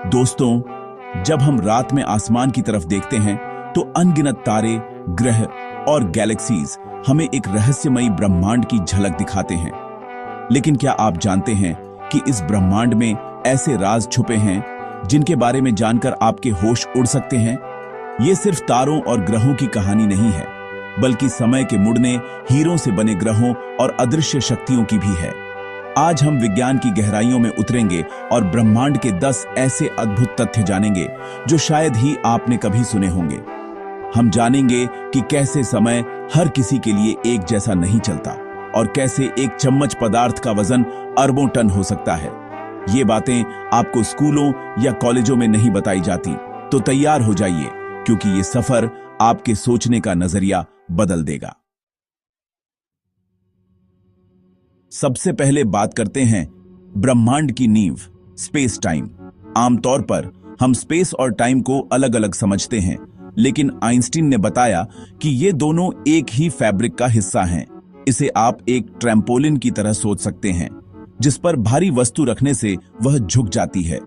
दोस्तों, जब हम रात में आसमान की तरफ देखते हैं तो अनगिनत तारे, ग्रह और गैलेक्सीज हमें एक रहस्यमयी ब्रह्मांड की झलक दिखाते हैं। लेकिन क्या आप जानते हैं कि इस ब्रह्मांड में ऐसे राज छुपे हैं जिनके बारे में जानकर आपके होश उड़ सकते हैं? ये सिर्फ तारों और ग्रहों की कहानी नहीं है, बल्कि समय के मुड़ने, हीरों से बने ग्रहों और अदृश्य शक्तियों की भी है। आज हम विज्ञान की गहराइयों में उतरेंगे और ब्रह्मांड के 10 ऐसे अद्भुत तथ्य जानेंगे जो शायद ही आपने कभी सुने होंगे। हम जानेंगे कि कैसे समय हर किसी के लिए एक जैसा नहीं चलता और कैसे एक चम्मच पदार्थ का वजन अरबों टन हो सकता है। ये बातें आपको स्कूलों या कॉलेजों में नहीं बताई जाती, तो तैयार हो जाइए, क्योंकि ये सफर आपके सोचने का नजरिया बदल देगा। सबसे पहले बात करते हैं ब्रह्मांड की नींव, स्पेस टाइम। आमतौर पर हम स्पेस और टाइम को अलग अलग समझते हैं, लेकिन आइंस्टीन ने बताया कि ये दोनों एक ही फैब्रिक का हिस्सा हैं। इसे आप एक ट्रैम्पोलिन की तरह सोच सकते हैं, जिस पर भारी वस्तु रखने से वह झुक जाती है।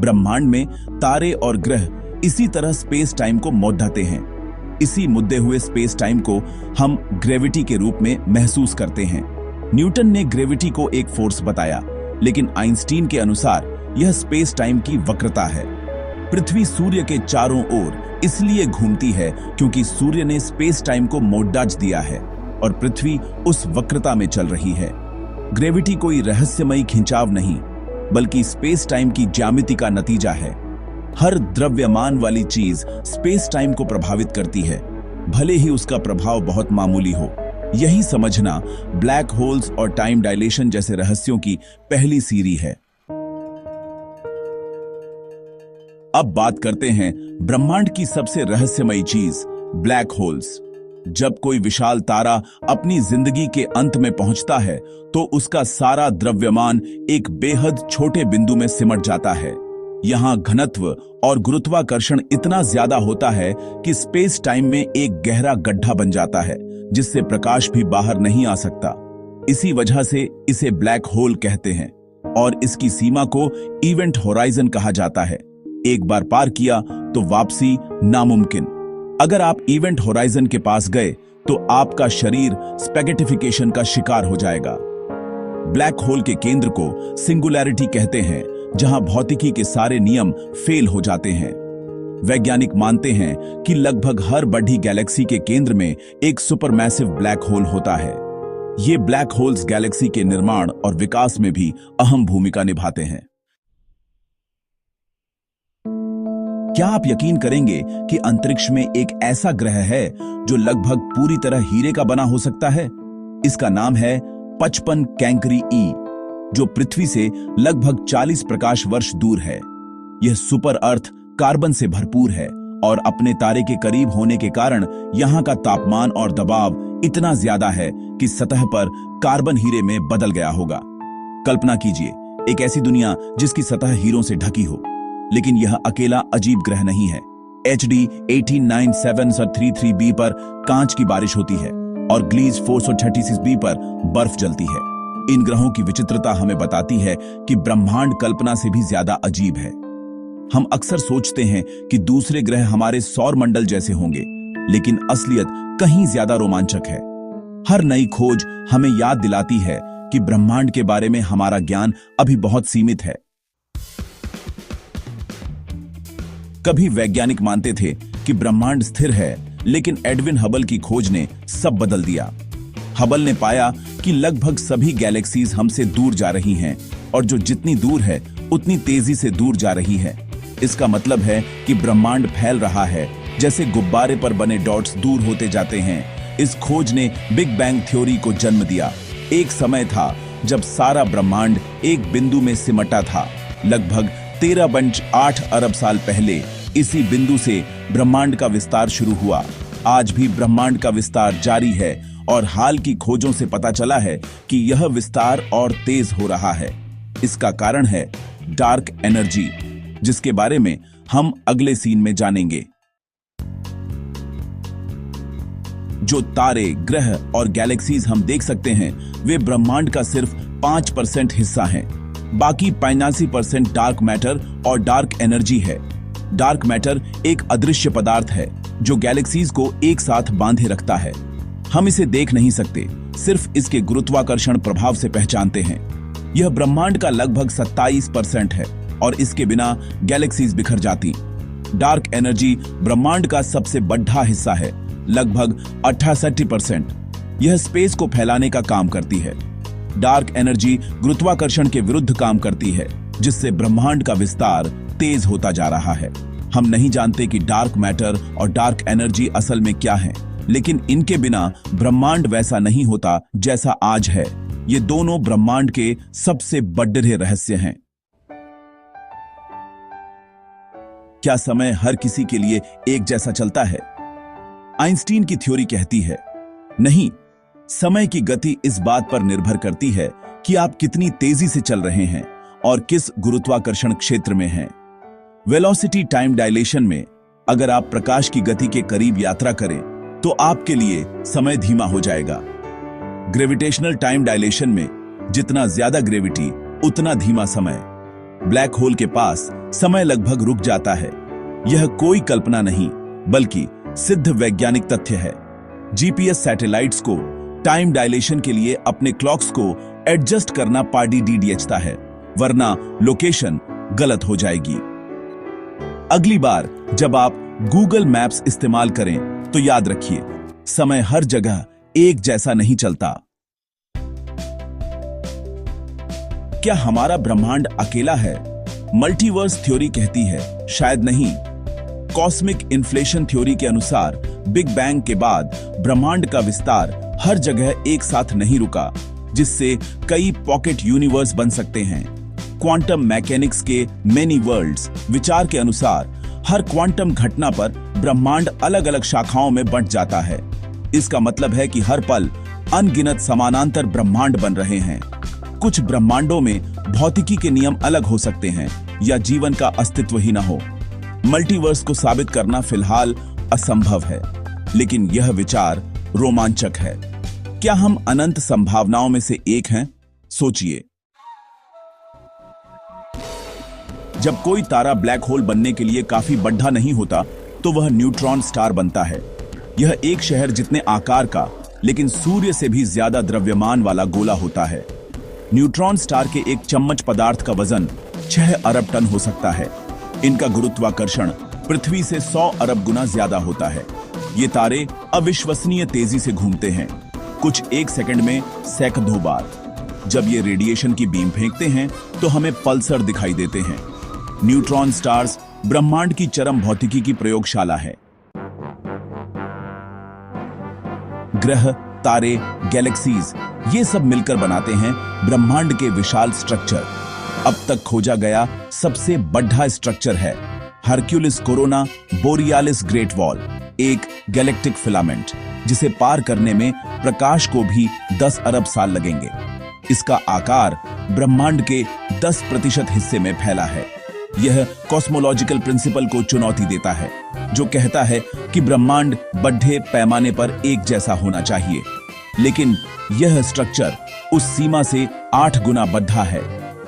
ब्रह्मांड में तारे और ग्रह इसी तरह स्पेस टाइम को मौधाते हैं। इसी मुद्दे हुए स्पेस टाइम को हम ग्रेविटी के रूप में महसूस करते हैं। न्यूटन ने ग्रेविटी को एक फोर्स बताया, लेकिन आइंस्टीन के अनुसार यह स्पेस टाइम की वक्रता है। पृथ्वी सूर्य के चारों ओर इसलिए घूमती है क्योंकि सूर्य ने स्पेस टाइम को मोड़दाज दिया है और पृथ्वी उस वक्रता में चल रही है। ग्रेविटी कोई रहस्यमयी खिंचाव नहीं, बल्कि स्पेस टाइम की ज्यामिति का नतीजा है। हर द्रव्यमान वाली चीज स्पेस टाइम को प्रभावित करती है, भले ही उसका प्रभाव बहुत मामूली हो। यही समझना ब्लैक होल्स और टाइम डायलेशन जैसे रहस्यों की पहली सीढ़ी है। अब बात करते हैं ब्रह्मांड की सबसे रहस्यमयी चीज, ब्लैक होल्स। जब कोई विशाल तारा अपनी जिंदगी के अंत में पहुंचता है, तो उसका सारा द्रव्यमान एक बेहद छोटे बिंदु में सिमट जाता है। यहां घनत्व और गुरुत्वाकर्षण इतना ज्यादा होता है कि स्पेस टाइम में एक गहरा गड्ढा बन जाता है, जिससे प्रकाश भी बाहर नहीं आ सकता। इसी वजह से इसे ब्लैक होल कहते हैं और इसकी सीमा को इवेंट होराइजन कहा जाता है। एक बार पार किया तो वापसी नामुमकिन। अगर आप इवेंट होराइजन के पास गए तो आपका शरीर स्पेगेटिफिकेशन का शिकार हो जाएगा। ब्लैक होल के केंद्र को सिंगुलैरिटी कहते हैं, जहां भौतिकी के सारे नियम फेल हो जाते हैं। वैज्ञानिक मानते हैं कि लगभग हर बड़ी गैलेक्सी के केंद्र में एक सुपरमैसिव ब्लैक होल होता है। ये ब्लैक होल्स गैलेक्सी के निर्माण और विकास में भी अहम भूमिका निभाते हैं। क्या आप यकीन करेंगे कि अंतरिक्ष में एक ऐसा ग्रह है जो लगभग पूरी तरह हीरे का बना हो सकता है? इसका नाम है 55 कैंकरी ई, जो पृथ्वी से लगभग 40 प्रकाश वर्ष दूर है। यह सुपर अर्थ कार्बन से भरपूर है और अपने तारे के करीब होने के कारण यहां का तापमान और दबाव इतना ज्यादा है कि सतह पर कार्बन हीरे में बदल गया होगा। कल्पना कीजिए, एक ऐसी दुनिया जिसकी सतह हीरों से ढकी हो। लेकिन यह अकेला अजीब ग्रह नहीं है। HD 1897333b पर कांच की बारिश होती है और ग्लीज 436b पर बर्फ जलती है। इन ग्रहों की विचित्रता हमें बताती है कि ब्रह्मांड कल्पना से भी ज्यादा अजीब है। हम अक्सर सोचते हैं कि दूसरे ग्रह हमारे सौर मंडल जैसे होंगे, लेकिन असलियत कहीं ज्यादा रोमांचक है। हर नई खोज हमें याद दिलाती है कि ब्रह्मांड के बारे में हमारा ज्ञान अभी बहुत सीमित है। कभी वैज्ञानिक मानते थे कि ब्रह्मांड स्थिर है, लेकिन एडविन हबल की खोज ने सब बदल दिया। हबल ने पाया कि लगभग सभी गैलेक्सीज हमसे दूर जा रही हैं, और जो जितनी दूर है उतनी तेजी से दूर जा रही है। इसका मतलब है कि ब्रह्मांड फैल रहा है, जैसे गुब्बारे पर बने डॉट्स दूर होते जाते हैं। इस खोज ने बिग बैंग थ्योरी को जन्म दिया। एक समय था जब सारा ब्रह्मांड एक बिंदु में सिमटा था। लगभग 13.8 अरब साल पहले इसी बिंदु से ब्रह्मांड का विस्तार शुरू हुआ। आज भी ब्रह्मांड का विस्तार जारी है और हाल की खोजों से पता चला है कि यह विस्तार और तेज हो रहा है। इसका कारण है डार्क एनर्जी, जिसके बारे में हम अगले सीन में जानेंगे। जो तारे, ग्रह और गैलेक्सीज हम देख सकते हैं, वे ब्रह्मांड का सिर्फ 5% हिस्सा हैं। बाकी 85% डार्क मैटर और डार्क एनर्जी है। डार्क मैटर एक अदृश्य पदार्थ है जो गैलेक्सीज को एक साथ बांधे रखता है। हम इसे देख नहीं सकते, सिर्फ इसके गुरुत्वाकर्षण प्रभाव से पहचानते हैं। यह ब्रह्मांड का लगभग 27% है और इसके बिना गैलेक्सीज बिखर जाती। डार्क एनर्जी ब्रह्मांड का सबसे बड़ा हिस्सा है, लगभग 68%। यह स्पेस को फैलाने का काम करती है। डार्क एनर्जी गुरुत्वाकर्षण के विरुद्ध काम करती है, जिससे ब्रह्मांड का विस्तार तेज होता जा रहा है। हम नहीं जानते कि डार्क मैटर और डार्क एनर्जी असल में क्या है, लेकिन इनके बिना ब्रह्मांड वैसा नहीं होता जैसा आज है। ये दोनों ब्रह्मांड के सबसे बड़े रहस्य हैं। क्या समय हर किसी के लिए एक जैसा चलता है? आइंस्टीन की थ्योरी कहती है, नहीं, समय की गति इस बात पर निर्भर करती है कि आप कितनी तेजी से चल रहे हैं और किस गुरुत्वाकर्षण क्षेत्र में हैं। वेलोसिटी टाइम डायलेशन में अगर आप प्रकाश की गति के करीब यात्रा करें तो आपके लिए समय धीमा हो जाएगा। ग्रेविटेशनल टाइम डायलेशन में जितना ज्यादा ग्रेविटी उतना धीमा समय। ब्लैक होल के पास समय लगभग रुक जाता है। यह कोई कल्पना नहीं बल्कि सिद्ध वैज्ञानिक तथ्य है। जीपीएस सैटेलाइट्स को टाइम डायलेशन के लिए अपने क्लॉक्स को एडजस्ट करना पार्टी डीडीएचता है, वरना लोकेशन गलत हो जाएगी। अगली बार जब आप गूगल मैप्स इस्तेमाल करें तो याद रखिए, समय हर जगह एक जैसा नहीं चलता। क्या हमारा ब्रह्मांड अकेला है? मल्टीवर्स थ्योरी कहती है शायद नहीं। कॉस्मिक इन्फ्लेशन थ्योरी के अनुसार बिग बैंग के बाद ब्रह्मांड का विस्तार हर जगह एक साथ नहीं रुका, जिससे कई पॉकेट यूनिवर्स बन सकते हैं। क्वांटम मैकेनिक्स के मेनी वर्ल्ड्स विचार के अनुसार हर क्वांटम घटना पर ब्रह्मांड अलग अलग शाखाओं में बंट जाता है। इसका मतलब है कि हर पल अनगिनत समानांतर ब्रह्मांड बन रहे हैं। कुछ ब्रह्मांडों में भौतिकी के नियम अलग हो सकते हैं या जीवन का अस्तित्व ही न हो। मल्टीवर्स को साबित करना फिलहाल असंभव है, लेकिन यह विचार रोमांचक है। क्या हम अनंत संभावनाओं में से एक हैं? सोचिए, जब कोई तारा ब्लैक होल बनने के लिए काफी बड़ा नहीं होता तो वह न्यूट्रॉन स्टार बनता है। यह एक शहर जितने आकार का लेकिन सूर्य से भी ज्यादा द्रव्यमान वाला गोला होता है। न्यूट्रॉन स्टार के एक चम्मच पदार्थ का वजन 6 अरब टन हो सकता है। इनका गुरुत्वाकर्षण पृथ्वी से 100 अरब गुना ज्यादा होता है। ये तारे अविश्वसनीय तेजी से घूमते हैं, कुछ एक सेकंड में सैकड़ों बार। जब ये रेडिएशन की बीम फेंकते हैं तो हमें पल्सर दिखाई देते हैं। न्यूट्रॉन स्टार्स ब्रह्मांड की चरम भौतिकी की प्रयोगशाला है। ग्रह, तारे, गैलेक्सीज ये सब मिलकर बनाते हैं ब्रह्मांड के विशाल स्ट्रक्चर। अब तक खोजा गया सबसे बड़ा स्ट्रक्चर है Hercules corona borealis great wall, एक गैलेक्टिक फिलामेंट जिसे पार करने में प्रकाश को भी 10 अरब साल लगेंगे। इसका आकार ब्रह्मांड के 10% हिस्से में फैला है। यह कॉस्मोलॉजिकल प्रिंसिपल को चुनौती देता है, जो कहता है कि ब्रह्मांड बड़े पैमाने पर एक जैसा होना चाहिए, लेकिन यह स्ट्रक्चर उस सीमा से 8 गुना बड़ा है।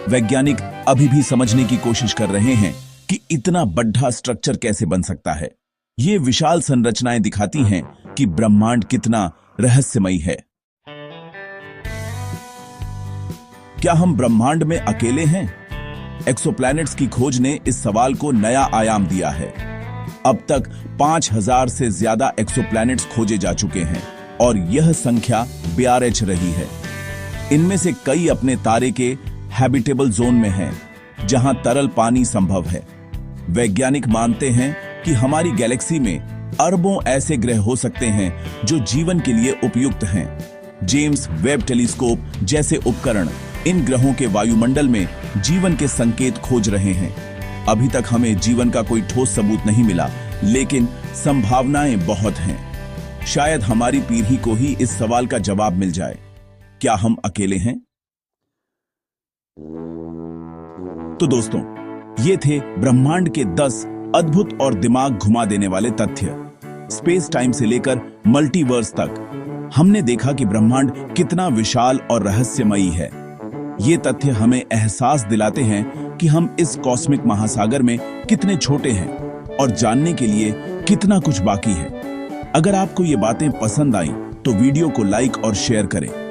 वैज्ञानिक अभी भी समझने की कोशिश कर रहे हैं कि इतना बड़ा स्ट्रक्चर कैसे बन सकता है। ये विशाल संरचनाएं दिखाती हैं कि ब्रह्मांड कितना रहस्यमयी है। क्या हम ब्रह्मांड में अकेले हैं? एक्सोप्लैनेट्स की खोज ने इस सवाल को नया आयाम दिया है। अब तक 5000 से ज्यादा एक्सोप्लैनेट्स खोजे जा चुके हैं और यह संख्या बेआरएच रही है। इनमें से कई अपने तारे के हैबिटेबल जोन में हैं, जहां तरल पानी संभव है। वैज्ञानिक मानते हैं कि हमारी गैलेक्सी में अरबों ऐसे ग्रह हो सकते हैं जो जीवन के लिए उपयुक्त हैं। जेम्स वेब टेलीस्कोप जैसे उपकरण इन ग्रहों के वायुमंडल में जीवन के संकेत खोज रहे हैं। अभी तक हमें जीवन का कोई ठोस सबूत नहीं मिला, लेकिन संभावनाएं बहुत हैं। शायद हमारी पीढ़ी को ही इस सवाल का जवाब मिल जाए, क्या हम अकेले हैं? तो दोस्तों, ये थे ब्रह्मांड के 10 अद्भुत और दिमाग घुमा देने वाले तथ्य। स्पेस टाइम से लेकर मल्टीवर्स तक हमने देखा कि ब्रह्मांड कितना विशाल और रहस्यमयी है। ये तथ्य हमें एहसास दिलाते हैं कि हम इस कॉस्मिक महासागर में कितने छोटे हैं और जानने के लिए कितना कुछ बाकी है। अगर आपको ये बातें पसंद आई तो वीडियो को लाइक और शेयर करें।